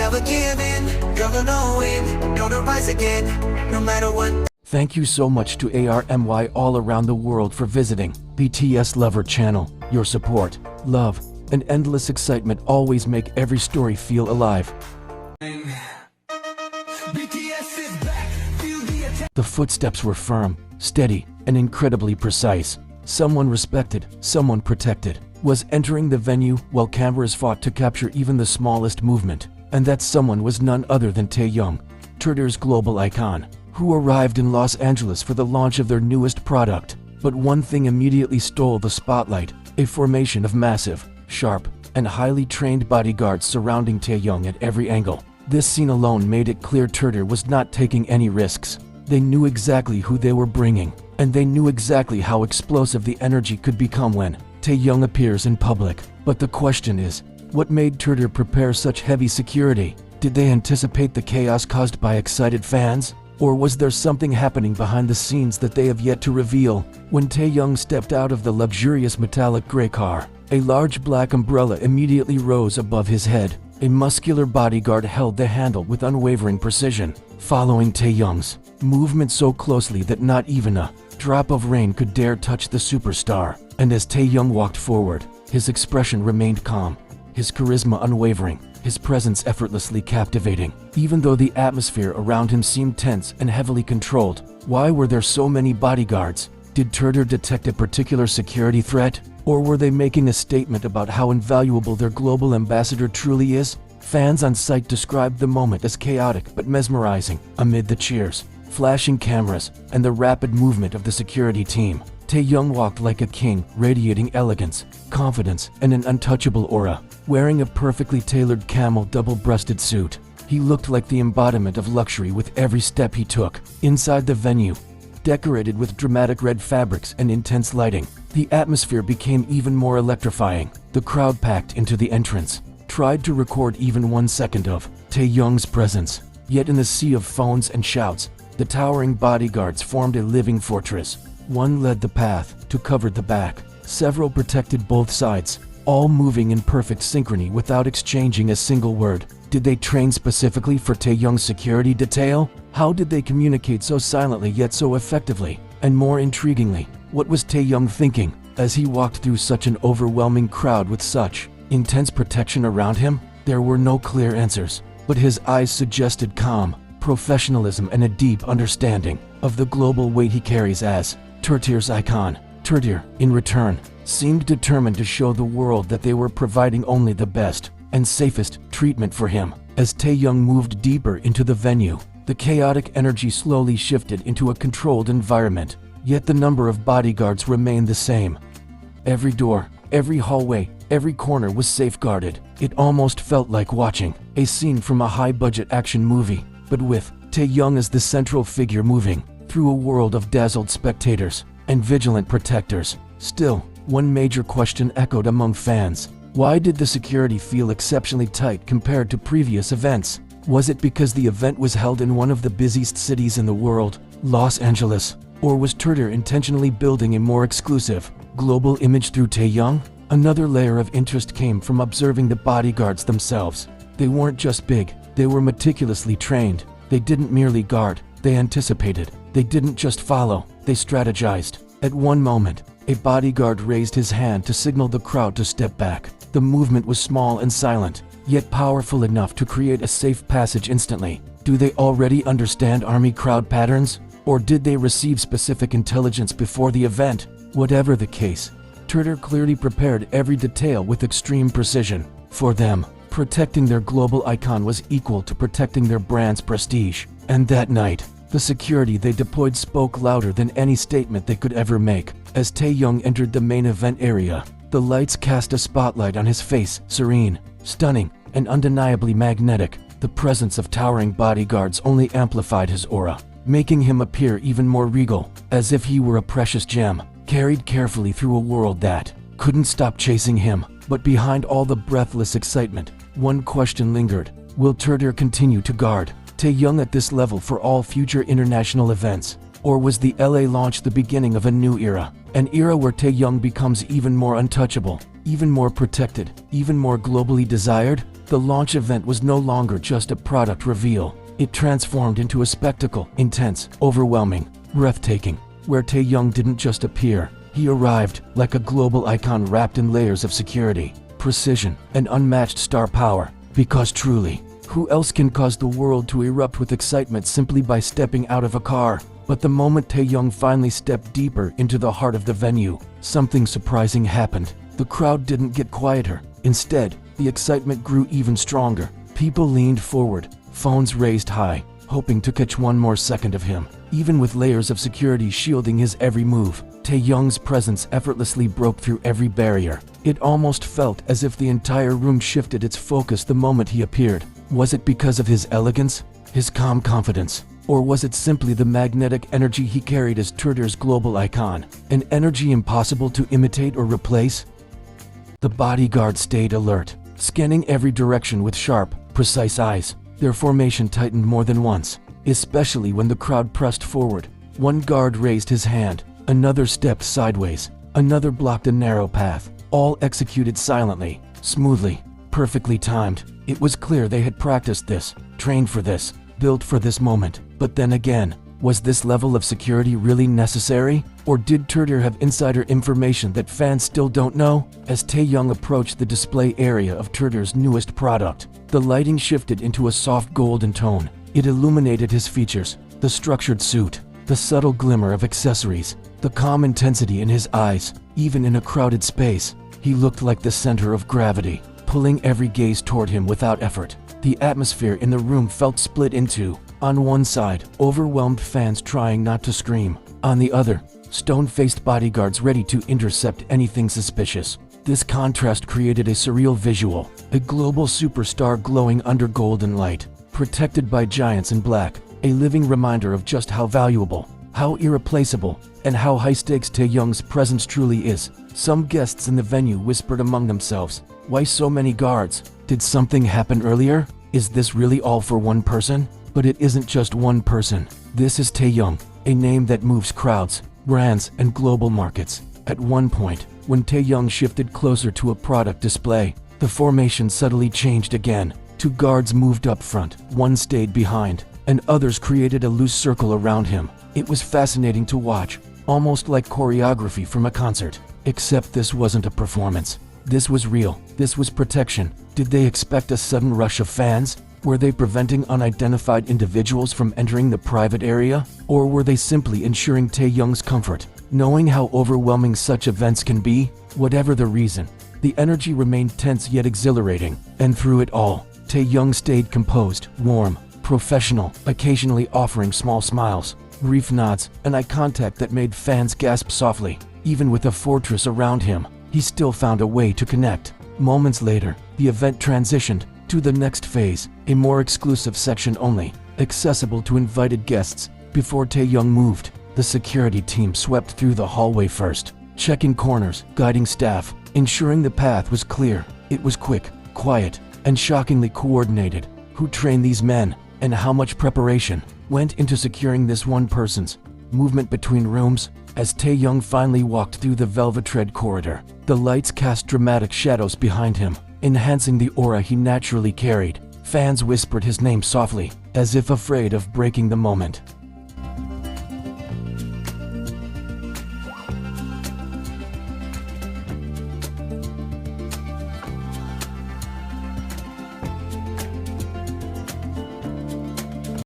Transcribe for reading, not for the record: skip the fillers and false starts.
never give in. You're gonna win, gonna rise again, no matter what. Thank you so much to ARMY all around the world for visiting BTS Lover channel. Your support, love, and endless excitement always make every story feel alive. The footsteps were firm, steady, and incredibly precise. Someone respected, someone protected, was entering the venue while cameras fought to capture even the smallest movement. And that someone was none other than Taehyung, Twitter's global icon, who arrived in Los Angeles for the launch of their newest product. But one thing immediately stole the spotlight: a formation of massive, sharp, and highly trained bodyguards surrounding Taehyung at every angle. This scene alone made it clear Twitter was not taking any risks. They knew exactly who they were bringing, and they knew exactly how explosive the energy could become when Taehyung appears in public. But the question is, what made Twitter prepare such heavy security? Did they anticipate the chaos caused by excited fans? Or was there something happening behind the scenes that they have yet to reveal? When Taehyung stepped out of the luxurious metallic gray car, a large black umbrella immediately rose above his head. A muscular bodyguard held the handle with unwavering precision, following Taehyung's movement so closely that not even a drop of rain could dare touch the superstar. And as Taehyung walked forward, his expression remained calm, his charisma unwavering, his presence effortlessly captivating. Even though the atmosphere around him seemed tense and heavily controlled, why were there so many bodyguards? Did Twitter detect a particular security threat? Or were they making a statement about how invaluable their global ambassador truly is? Fans on site described the moment as chaotic but mesmerizing. Amid the cheers, flashing cameras, and the rapid movement of the security team, Taehyung walked like a king, radiating elegance, confidence, and an untouchable aura. Wearing a perfectly tailored camel double-breasted suit, he looked like the embodiment of luxury with every step he took. Inside the venue, decorated with dramatic red fabrics and intense lighting, the atmosphere became even more electrifying. The crowd packed into the entrance, tried to record even 1 second of Taehyung's presence. Yet in the sea of phones and shouts, the towering bodyguards formed a living fortress. One led the path, two covered the back, several protected both sides, all moving in perfect synchrony without exchanging a single word. Did they train specifically for Taehyung's security detail? How did they communicate so silently yet so effectively? And more intriguingly, what was Taehyung thinking as he walked through such an overwhelming crowd with such intense protection around him? There were no clear answers, but his eyes suggested calm, professionalism, and a deep understanding of the global weight he carries as Twitter's icon. Twitter, in return, seemed determined to show the world that they were providing only the best and safest treatment for him. As Taehyung moved deeper into the venue, the chaotic energy slowly shifted into a controlled environment, yet the number of bodyguards remained the same. Every door, every hallway, every corner was safeguarded. It almost felt like watching a scene from a high-budget action movie, but with Taehyung as the central figure moving through a world of dazzled spectators and vigilant protectors. Still, one major question echoed among fans. Why did the security feel exceptionally tight compared to previous events? Was it because the event was held in one of the busiest cities in the world, Los Angeles? Or was Twitter intentionally building a more exclusive, global image through Taehyung? Another layer of interest came from observing the bodyguards themselves. They weren't just big, they were meticulously trained. They didn't merely guard, they anticipated. They didn't just follow, they strategized. At one moment, a bodyguard raised his hand to signal the crowd to step back. The movement was small and silent, yet powerful enough to create a safe passage instantly. Do they already understand army crowd patterns? Or did they receive specific intelligence before the event? Whatever the case, Twitter clearly prepared every detail with extreme precision. For them, protecting their global icon was equal to protecting their brand's prestige. And that night, the security they deployed spoke louder than any statement they could ever make. As Taehyung entered the main event area, the lights cast a spotlight on his face, serene, stunning, and undeniably magnetic. The presence of towering bodyguards only amplified his aura, making him appear even more regal, as if he were a precious gem, carried carefully through a world that couldn't stop chasing him. But behind all the breathless excitement, one question lingered. Will Twitter continue to guard Taehyung at this level for all future international events? Or was the LA launch the beginning of a new era? An era where Taehyung becomes even more untouchable, even more protected, even more globally desired? The launch event was no longer just a product reveal. It transformed into a spectacle, intense, overwhelming, breathtaking, where Taehyung didn't just appear. He arrived like a global icon wrapped in layers of security, precision, and unmatched star power. Because truly, who else can cause the world to erupt with excitement simply by stepping out of a car? But the moment Taehyung finally stepped deeper into the heart of the venue, something surprising happened. The crowd didn't get quieter. Instead, the excitement grew even stronger. People leaned forward, phones raised high, hoping to catch one more second of him. Even with layers of security shielding his every move, Taehyung's presence effortlessly broke through every barrier. It almost felt as if the entire room shifted its focus the moment he appeared. Was it because of his elegance, his calm confidence, or was it simply the magnetic energy he carried as Turtle's global icon, an energy impossible to imitate or replace? The bodyguards stayed alert, scanning every direction with sharp, precise eyes. Their formation tightened more than once, especially when the crowd pressed forward. One guard raised his hand, another stepped sideways, another blocked a narrow path, all executed silently, smoothly, perfectly timed. It was clear they had practiced this, trained for this, built for this moment. But then again, was this level of security really necessary? Or did Turtle have insider information that fans still don't know? As Taehyung approached the display area of Turtle's newest product, the lighting shifted into a soft golden tone. It illuminated his features, the structured suit, the subtle glimmer of accessories, the calm intensity in his eyes. Even in a crowded space, he looked like the center of gravity, pulling every gaze toward him without effort. The atmosphere in the room felt split in two. On one side, overwhelmed fans trying not to scream. On the other, stone-faced bodyguards ready to intercept anything suspicious. This contrast created a surreal visual, a global superstar glowing under golden light, protected by giants in black, a living reminder of just how valuable, how irreplaceable, and how high-stakes Taehyung's presence truly is. Some guests in the venue whispered among themselves, "Why so many guards? Did something happen earlier? Is this really all for one person?" But it isn't just one person. This is Taehyung, a name that moves crowds, brands, and global markets. At one point, when Taehyung shifted closer to a product display, the formation subtly changed again. Two guards moved up front, one stayed behind, and others created a loose circle around him. It was fascinating to watch, almost like choreography from a concert. Except this wasn't a performance. This was real. This was protection. Did they expect a sudden rush of fans? Were they preventing unidentified individuals from entering the private area? Or were they simply ensuring Taehyung's comfort? Knowing how overwhelming such events can be, whatever the reason, the energy remained tense yet exhilarating. And through it all, Taehyung stayed composed, warm, professional, occasionally offering small smiles, brief nods, and eye contact that made fans gasp softly. Even with a fortress around him, he still found a way to connect. Moments later, the event transitioned to the next phase, a more exclusive section only, accessible to invited guests. Before Taehyung moved, the security team swept through the hallway first, checking corners, guiding staff, ensuring the path was clear. It was quick, quiet, and shockingly coordinated. Who trained these men, and how much preparation went into securing this one person's movement between rooms? As Taehyung finally walked through the velvet-tread corridor, the lights cast dramatic shadows behind him, enhancing the aura he naturally carried. Fans whispered his name softly, as if afraid of breaking the moment.